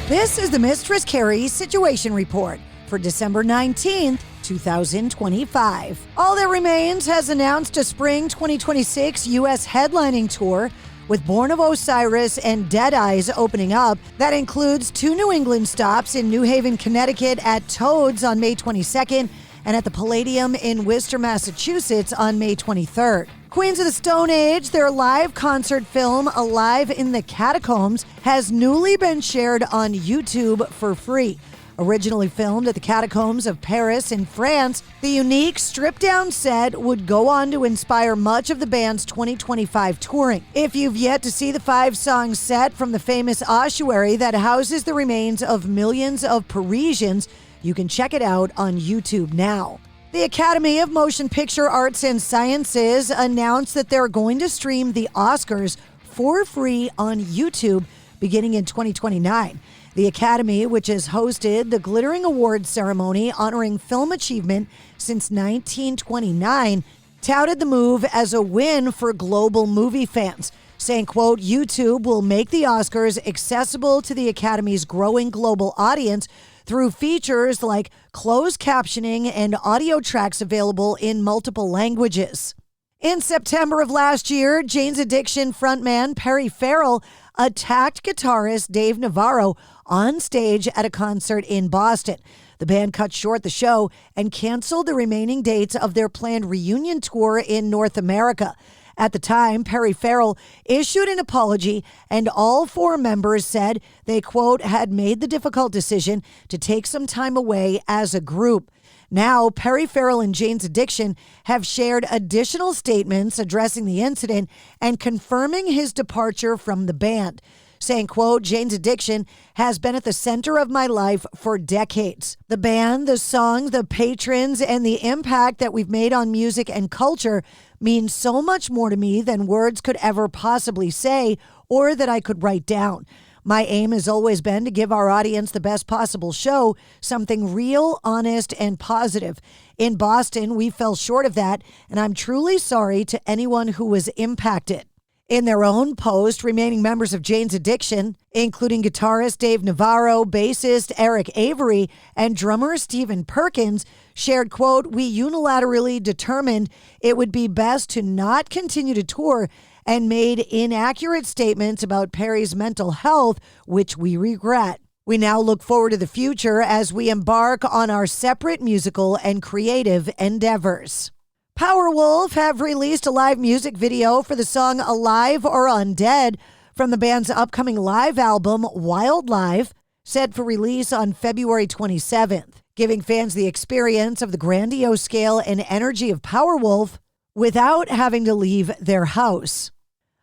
This is the Mistress Carrie Situation Report for December 19th, 2025. All That Remains has announced a spring 2026 U.S. headlining tour with Born of Osiris and Dead Eyes opening up. That includes 2 New England stops in New Haven, Connecticut at Toads on May 22nd and at the Palladium in Worcester, Massachusetts on May 23rd. Queens of the Stone Age, their live concert film, Alive in the Catacombs, has newly been shared on YouTube for free. Originally filmed at the Catacombs of Paris in France, the unique stripped-down set would go on to inspire much of the band's 2025 touring. If you've yet to see the 5-song set from the famous ossuary that houses the remains of millions of Parisians, you can check it out on YouTube now. The Academy of Motion Picture Arts and Sciences announced that they're going to stream the Oscars for free on YouTube beginning in 2029. The Academy, which has hosted the glittering awards ceremony honoring film achievement since 1929, touted the move as a win for global movie fans, saying, quote, YouTube will make the Oscars accessible to the Academy's growing global audience through features like closed captioning and audio tracks available in multiple languages. In September of last year, Jane's Addiction frontman Perry Farrell attacked guitarist Dave Navarro on stage at a concert in Boston. The band cut short the show and canceled the remaining dates of their planned reunion tour in North America. At the time, Perry Farrell issued an apology, and all 4 members said they, quote, had made the difficult decision to take some time away as a group. Now, Perry Farrell and Jane's Addiction have shared additional statements addressing the incident and confirming his departure from the band, saying, quote, Jane's Addiction has been at the center of my life for decades. The band, the songs, the patrons, and the impact that we've made on music and culture means so much more to me than words could ever possibly say or that I could write down. My aim has always been to give our audience the best possible show, something real, honest, and positive. In Boston, we fell short of that, and I'm truly sorry to anyone who was impacted. In their own post, remaining members of Jane's Addiction, including guitarist Dave Navarro, bassist Eric Avery, and drummer Stephen Perkins, shared, quote, we unilaterally determined it would be best to not continue to tour and made inaccurate statements about Perry's mental health, which we regret. We now look forward to the future as we embark on our separate musical and creative endeavors. Powerwolf have released a live music video for the song Alive or Undead from the band's upcoming live album, Wild Live, set for release on February 27th, giving fans the experience of the grandiose scale and energy of Powerwolf without having to leave their house.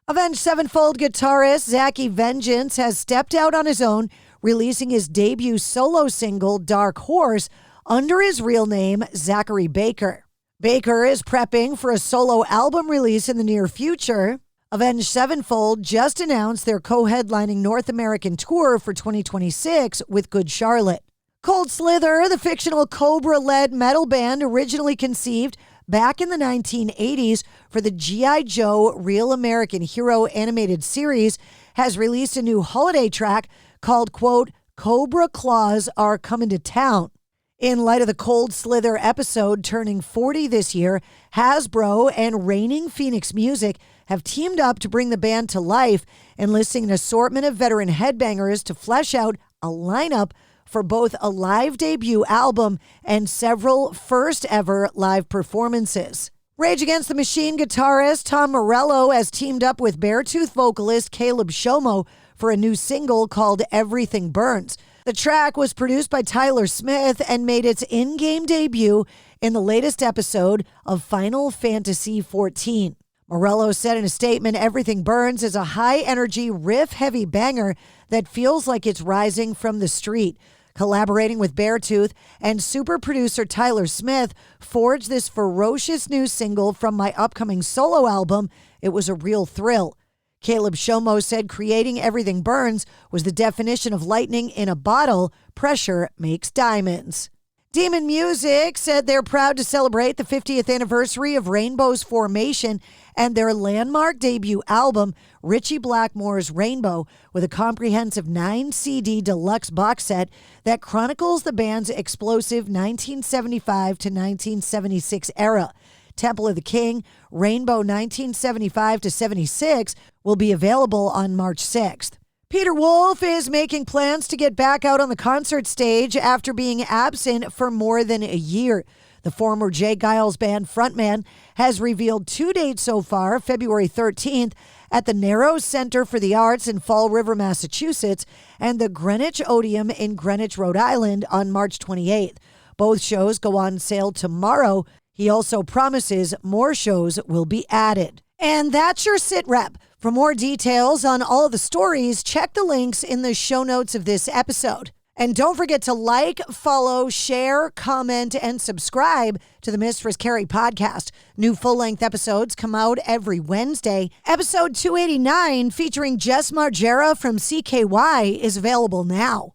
Avenged Sevenfold guitarist Zachy Vengeance has stepped out on his own, releasing his debut solo single, Dark Horse, under his real name, Zachary Baker. Baker is prepping for a solo album release in the near future. Avenged Sevenfold just announced their co-headlining North American tour for 2026 with Good Charlotte. Cold Slither, the fictional Cobra-led metal band originally conceived back in the 1980s for the G.I. Joe Real American Hero animated series, has released a new holiday track called, quote, Cobra Claws Are Coming to Town. In light of the Cold Slither episode turning 40 this year, Hasbro and Reigning Phoenix Music have teamed up to bring the band to life, enlisting an assortment of veteran headbangers to flesh out a lineup for both a live debut album and several first-ever live performances. Rage Against the Machine guitarist Tom Morello has teamed up with Beartooth vocalist Caleb Shomo for a new single called Everything Burns. The track was produced by Tyler Smith and made its in-game debut in the latest episode of Final Fantasy XIV. Morello said in a statement, Everything Burns is a high-energy, riff-heavy banger that feels like it's rising from the street. Collaborating with Beartooth and super producer Tyler Smith forged this ferocious new single from my upcoming solo album. It was a real thrill. Caleb Shomo said creating Everything Burns was the definition of lightning in a bottle. Pressure makes diamonds. Demon Music said they're proud to celebrate the 50th anniversary of Rainbow's formation and their landmark debut album, Ritchie Blackmore's Rainbow, with a comprehensive 9-CD deluxe box set that chronicles the band's explosive 1975 to 1976 era. Temple of the King, Rainbow 1975 to 76 will be available on March 6th. Peter Wolf is making plans to get back out on the concert stage after being absent for more than a year. The former Jay Giles Band frontman has revealed 2 dates so far, February 13th at the Narrows Center for the Arts in Fall River, Massachusetts, and the Greenwich Odeum in Greenwich, Rhode Island on March 28th. Both shows go on sale tomorrow. He also promises more shows will be added. And that's your sit rep. For more details on all of the stories, check the links in the show notes of this episode. And don't forget to like, follow, share, comment, and subscribe to the Mistress Carrie Podcast. New full-length episodes come out every Wednesday. Episode 289, featuring Jess Margera from CKY, is available now.